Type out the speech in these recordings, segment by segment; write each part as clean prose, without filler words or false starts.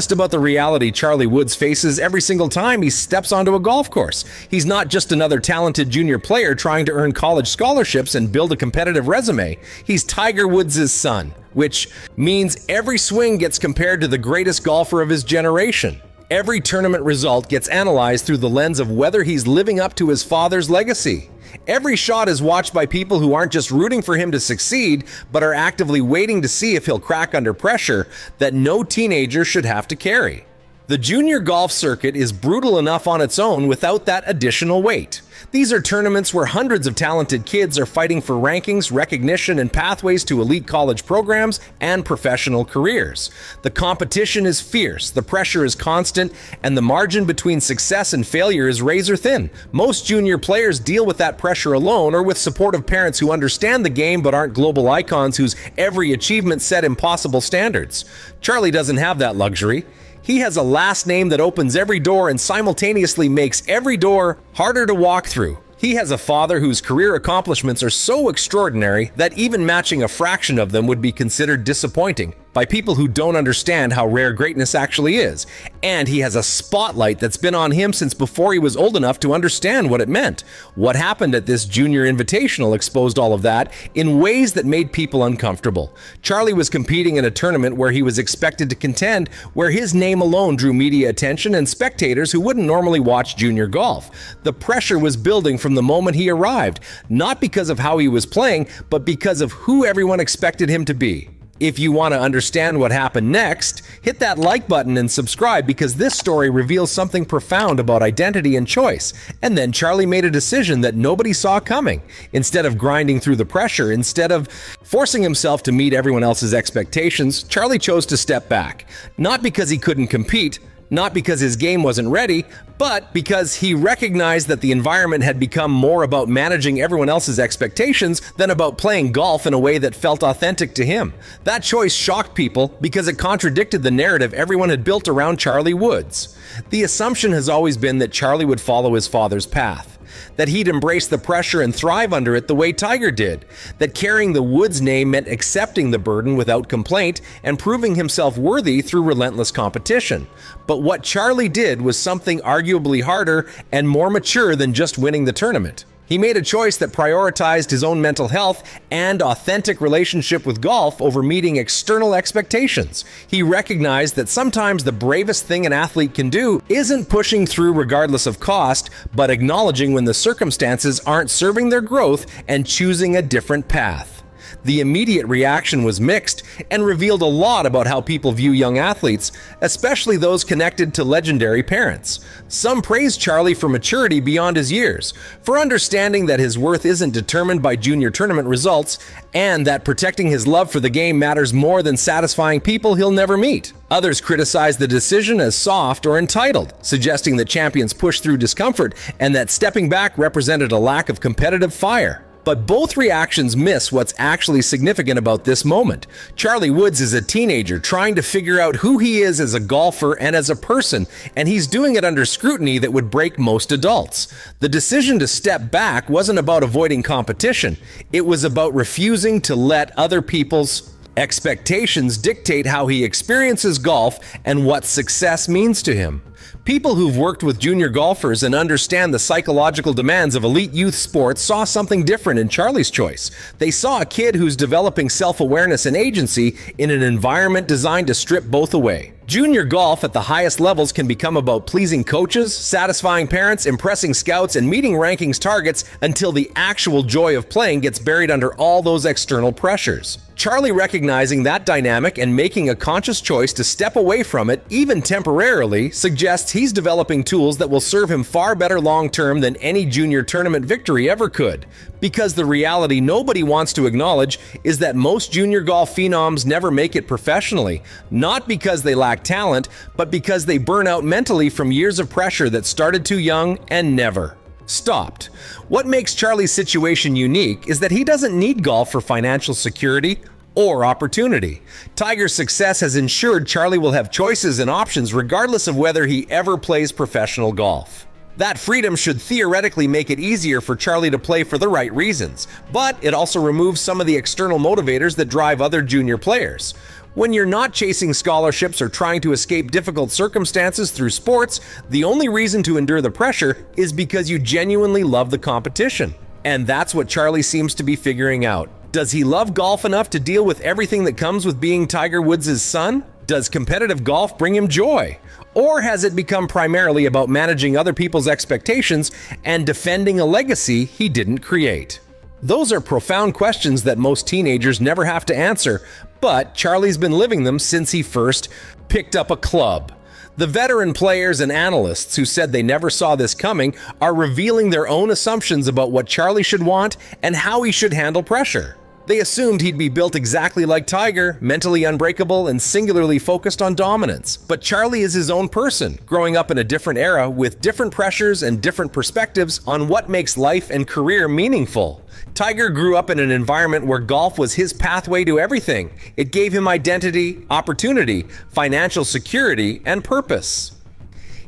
Just about the reality Charlie Woods faces every single time he steps onto a golf course. He's not just another talented junior player trying to earn college scholarships and build a competitive resume. He's Tiger Woods' son, which means every swing gets compared to the greatest golfer of his generation. Every tournament result gets analyzed through the lens of whether he's living up to his father's legacy. Every shot is watched by people who aren't just rooting for him to succeed, but are actively waiting to see if he'll crack under pressure that no teenager should have to carry. The junior golf circuit is brutal enough on its own without that additional weight. These are tournaments where hundreds of talented kids are fighting for rankings, recognition, and pathways to elite college programs and professional careers. The competition is fierce, the pressure is constant, and the margin between success and failure is razor thin. Most junior players deal with that pressure alone or with supportive parents who understand the game but aren't global icons whose every achievement set impossible standards. Charlie doesn't have that luxury. He has a last name that opens every door and simultaneously makes every door harder to walk through. He has a father whose career accomplishments are so extraordinary that even matching a fraction of them would be considered disappointing by people who don't understand how rare greatness actually is. And he has a spotlight that's been on him since before he was old enough to understand what it meant. What happened at this junior invitational exposed all of that in ways that made people uncomfortable. Charlie was competing in a tournament where he was expected to contend, where his name alone drew media attention and spectators who wouldn't normally watch junior golf. The pressure was building from the moment he arrived, not because of how he was playing, but because of who everyone expected him to be. If you want to understand what happened next, hit that like button and subscribe because this story reveals something profound about identity and choice. And then Charlie made a decision that nobody saw coming. Instead of grinding through the pressure, instead of forcing himself to meet everyone else's expectations, Charlie chose to step back. Not because he couldn't compete, not because his game wasn't ready, but because he recognized that the environment had become more about managing everyone else's expectations than about playing golf in a way that felt authentic to him. That choice shocked people because it contradicted the narrative everyone had built around Charlie Woods. The assumption has always been that Charlie would follow his father's path, that he'd embrace the pressure and thrive under it the way Tiger did, that carrying the Woods name meant accepting the burden without complaint and proving himself worthy through relentless competition. But what Charlie did was something arguably harder and more mature than just winning the tournament. He made a choice that prioritized his own mental health and authentic relationship with golf over meeting external expectations. He recognized that sometimes the bravest thing an athlete can do isn't pushing through regardless of cost, but acknowledging when the circumstances aren't serving their growth and choosing a different path. The immediate reaction was mixed and revealed a lot about how people view young athletes, especially those connected to legendary parents. Some praised Charlie for maturity beyond his years, for understanding that his worth isn't determined by junior tournament results, and that protecting his love for the game matters more than satisfying people he'll never meet. Others criticized the decision as soft or entitled, suggesting that champions push through discomfort and that stepping back represented a lack of competitive fire. But both reactions miss what's actually significant about this moment. Charlie Woods is a teenager trying to figure out who he is as a golfer and as a person, and he's doing it under scrutiny that would break most adults. The decision to step back wasn't about avoiding competition. It was about refusing to let other people's expectations dictate how he experiences golf and what success means to him. People who've worked with junior golfers and understand the psychological demands of elite youth sports saw something different in Charlie's choice. They saw a kid who's developing self-awareness and agency in an environment designed to strip both away. Junior golf at the highest levels can become about pleasing coaches, satisfying parents, impressing scouts, and meeting rankings targets until the actual joy of playing gets buried under all those external pressures. Charlie recognizing that dynamic and making a conscious choice to step away from it, even temporarily, suggests he's developing tools that will serve him far better long-term than any junior tournament victory ever could. Because the reality nobody wants to acknowledge is that most junior golf phenoms never make it professionally, not because they lack talent, but because they burn out mentally from years of pressure that started too young and never stopped. What makes Charlie's situation unique is that he doesn't need golf for financial security or opportunity. Tiger's success has ensured Charlie will have choices and options regardless of whether he ever plays professional golf. That freedom should theoretically make it easier for Charlie to play for the right reasons, but it also removes some of the external motivators that drive other junior players. When you're not chasing scholarships or trying to escape difficult circumstances through sports, the only reason to endure the pressure is because you genuinely love the competition. And that's what Charlie seems to be figuring out. Does he love golf enough to deal with everything that comes with being Tiger Woods' son? Does competitive golf bring him joy? Or has it become primarily about managing other people's expectations and defending a legacy he didn't create? Those are profound questions that most teenagers never have to answer, but Charlie's been living them since he first picked up a club. The veteran players and analysts who said they never saw this coming are revealing their own assumptions about what Charlie should want and how he should handle pressure. They assumed he'd be built exactly like Tiger, mentally unbreakable and singularly focused on dominance. But Charlie is his own person, growing up in a different era with different pressures and different perspectives on what makes life and career meaningful. Tiger grew up in an environment where golf was his pathway to everything. It gave him identity, opportunity, financial security, and purpose.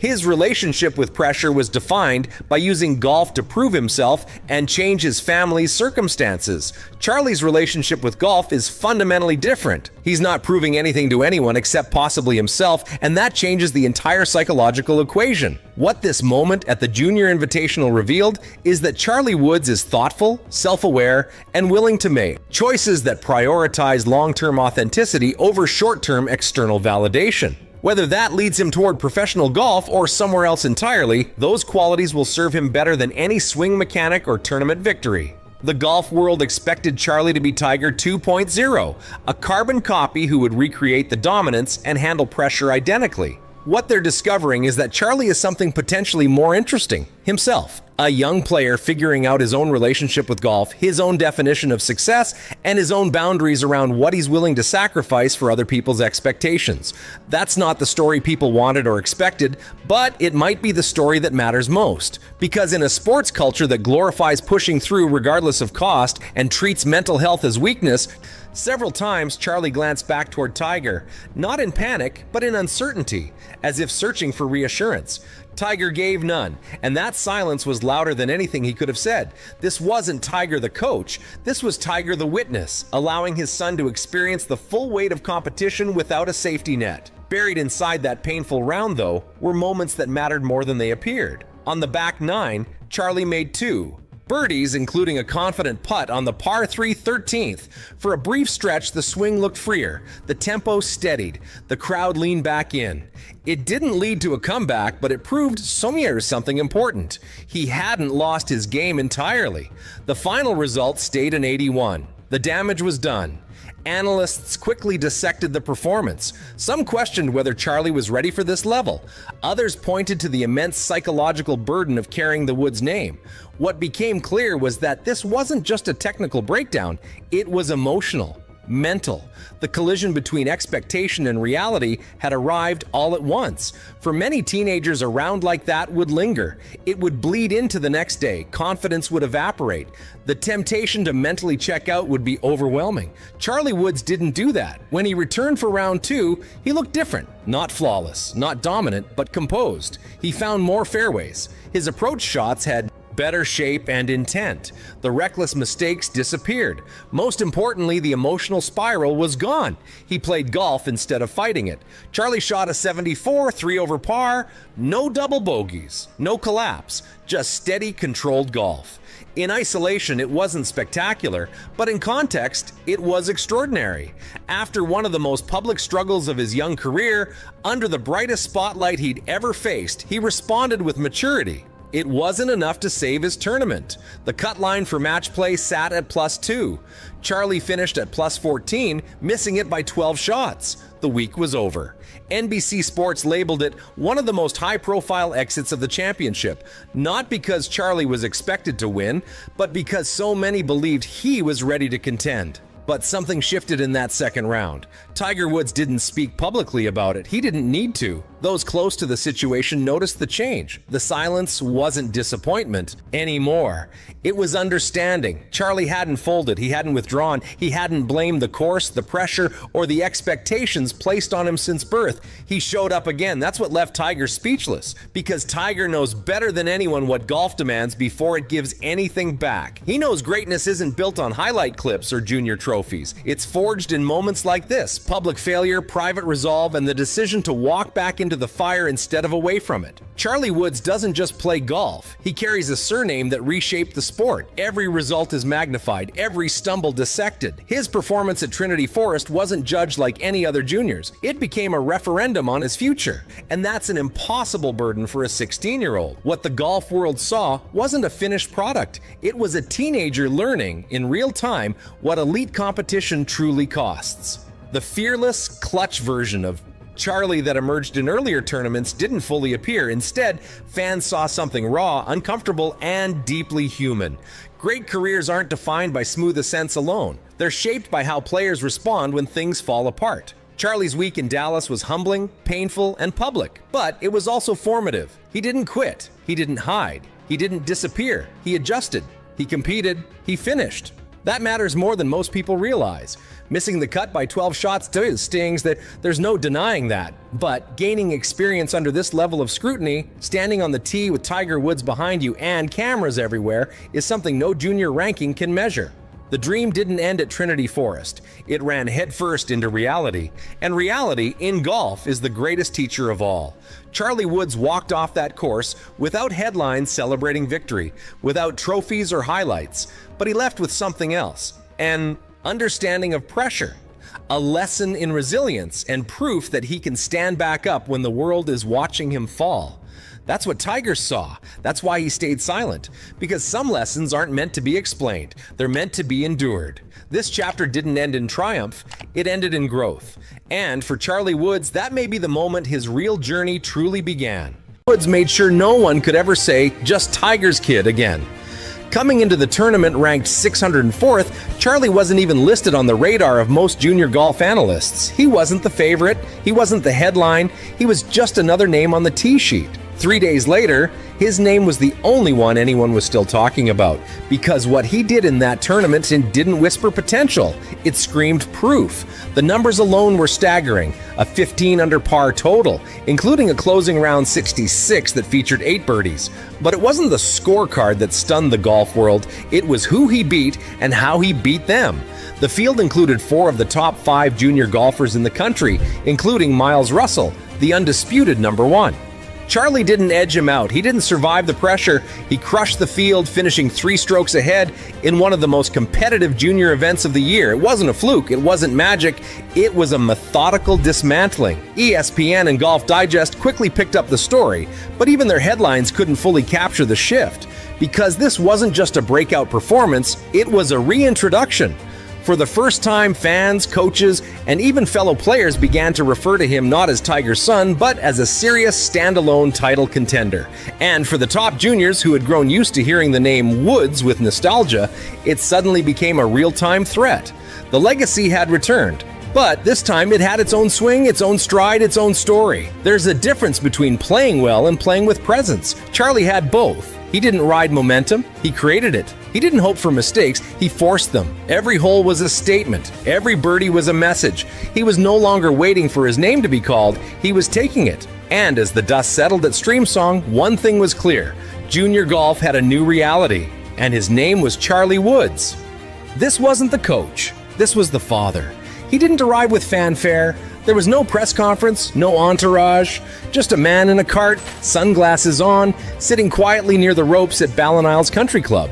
His relationship with pressure was defined by using golf to prove himself and change his family's circumstances. Charlie's relationship with golf is fundamentally different. He's not proving anything to anyone except possibly himself, and that changes the entire psychological equation. What this moment at the Junior Invitational revealed is that Charlie Woods is thoughtful, self-aware, and willing to make choices that prioritize long-term authenticity over short-term external validation. Whether that leads him toward professional golf or somewhere else entirely, those qualities will serve him better than any swing mechanic or tournament victory. The golf world expected Charlie to be Tiger 2.0, a carbon copy who would recreate the dominance and handle pressure identically. What they're discovering is that Charlie is something potentially more interesting, himself. A young player figuring out his own relationship with golf, his own definition of success, and his own boundaries around what he's willing to sacrifice for other people's expectations. That's not the story people wanted or expected, but it might be the story that matters most. Because in a sports culture that glorifies pushing through regardless of cost and treats mental health as weakness, several times Charlie glanced back toward Tiger, not in panic, but in uncertainty, as if searching for reassurance. Tiger gave none, and that silence was louder than anything he could have said. This wasn't Tiger the coach, this was Tiger the witness, allowing his son to experience the full weight of competition without a safety net. Buried inside that painful round, though, were moments that mattered more than they appeared. On the back nine, Charlie made two birdies, including a confident putt on the par 3 13th. For a brief stretch, the swing looked freer, the tempo steadied, the crowd leaned back in. It didn't lead to a comeback, but it proved Sommier something important. He hadn't lost his game entirely. The final result stayed an 81. The damage was done. Analysts quickly dissected the performance. Some questioned whether Charlie was ready for this level. Others pointed to the immense psychological burden of carrying the Woods name. What became clear was that this wasn't just a technical breakdown, it was emotional, mental. The collision between expectation and reality had arrived all at once. For many teenagers, a round like that would linger. It would bleed into the next day. Confidence would evaporate. The temptation to mentally check out would be overwhelming. Charlie Woods didn't do that. When he returned for round two, he looked different. Not flawless, not dominant, but composed. He found more fairways. His approach shots had better shape and intent. The reckless mistakes disappeared. Most importantly, the emotional spiral was gone. He played golf instead of fighting it. Charlie shot a 74, 3 over par, no double bogeys, no collapse, just steady, controlled golf. In isolation, it wasn't spectacular, but in context, it was extraordinary. After one of the most public struggles of his young career, under the brightest spotlight he'd ever faced, he responded with maturity. It wasn't enough to save his tournament. The cut line for match play sat at +2. Charlie finished at +14, missing it by 12 shots. The week was over. NBC Sports labeled it one of the most high-profile exits of the championship, not because Charlie was expected to win, but because so many believed he was ready to contend. But something shifted in that second round. Tiger Woods didn't speak publicly about it. He didn't need to. Those close to the situation noticed the change. The silence wasn't disappointment anymore. It was understanding. Charlie hadn't folded, he hadn't withdrawn, he hadn't blamed the course, the pressure, or the expectations placed on him since birth. He showed up again. That's what left Tiger speechless, because Tiger knows better than anyone what golf demands before it gives anything back. He knows greatness isn't built on highlight clips or junior trophies. It's forged in moments like this: public failure, private resolve, and the decision to walk back into the fire instead of away from it. Charlie Woods doesn't just play golf. He carries a surname that reshaped the sport. Every result is magnified, every stumble dissected. His performance at Trinity Forest wasn't judged like any other juniors. It became a referendum on his future. And that's an impossible burden for a 16-year-old. What the golf world saw wasn't a finished product. It was a teenager learning, in real time, what elite competition truly costs. The fearless, clutch version of Charlie that emerged in earlier tournaments didn't fully appear. Instead, fans saw something raw, uncomfortable, and deeply human. Great careers aren't defined by smooth ascents alone. They're shaped by how players respond when things fall apart. Charlie's week in Dallas was humbling, painful, and public, but it was also formative. He didn't quit. He didn't hide. He didn't disappear. He adjusted. He competed. He finished. That matters more than most people realize. Missing the cut by 12 shots stings, that there's no denying that. But gaining experience under this level of scrutiny, standing on the tee with Tiger Woods behind you and cameras everywhere, is something no junior ranking can measure. The dream didn't end at Trinity Forest. It ran headfirst into reality. And reality, in golf, is the greatest teacher of all. Charlie Woods walked off that course without headlines celebrating victory, without trophies or highlights, but he left with something else: an understanding of pressure, a lesson in resilience, and proof that he can stand back up when the world is watching him fall. That's what Tiger saw. That's why he stayed silent. Because some lessons aren't meant to be explained. They're meant to be endured. This chapter didn't end in triumph. It ended in growth. And for Charlie Woods, that may be the moment his real journey truly began. Woods made sure no one could ever say, "Just Tiger's kid" again. Coming into the tournament ranked 604th, Charlie wasn't even listed on the radar of most junior golf analysts. He wasn't the favorite. He wasn't the headline. He was just another name on the tee sheet. 3 days later, his name was the only one anyone was still talking about, because what he did in that tournament didn't whisper potential, it screamed proof. The numbers alone were staggering: a 15 under par total, including a closing round 66 that featured 8 birdies. But it wasn't the scorecard that stunned the golf world, it was who he beat and how he beat them. The field included 4 of the top 5 junior golfers in the country, including Miles Russell, the undisputed number 1. Charlie didn't edge him out. He didn't survive the pressure. He crushed the field, finishing 3 strokes ahead in one of the most competitive junior events of the year. It wasn't a fluke. It wasn't magic. It was a methodical dismantling. ESPN and Golf Digest quickly picked up the story, but even their headlines couldn't fully capture the shift. Because this wasn't just a breakout performance, it was a reintroduction. For the first time, fans, coaches, and even fellow players began to refer to him not as Tiger's son, but as a serious standalone title contender. And for the top juniors who had grown used to hearing the name Woods with nostalgia, it suddenly became a real-time threat. The legacy had returned, but this time it had its own swing, its own stride, its own story. There's a difference between playing well and playing with presence. Charlie had both. He didn't ride momentum, he created it. He didn't hope for mistakes, he forced them. Every hole was a statement. Every birdie was a message. He was no longer waiting for his name to be called, he was taking it. And as the dust settled at Streamsong, one thing was clear: junior golf had a new reality, and his name was Charlie Woods. This wasn't the coach, this was the father. He didn't arrive with fanfare. There was no press conference, no entourage, just a man in a cart, sunglasses on, sitting quietly near the ropes at Ballin Isles Country Club.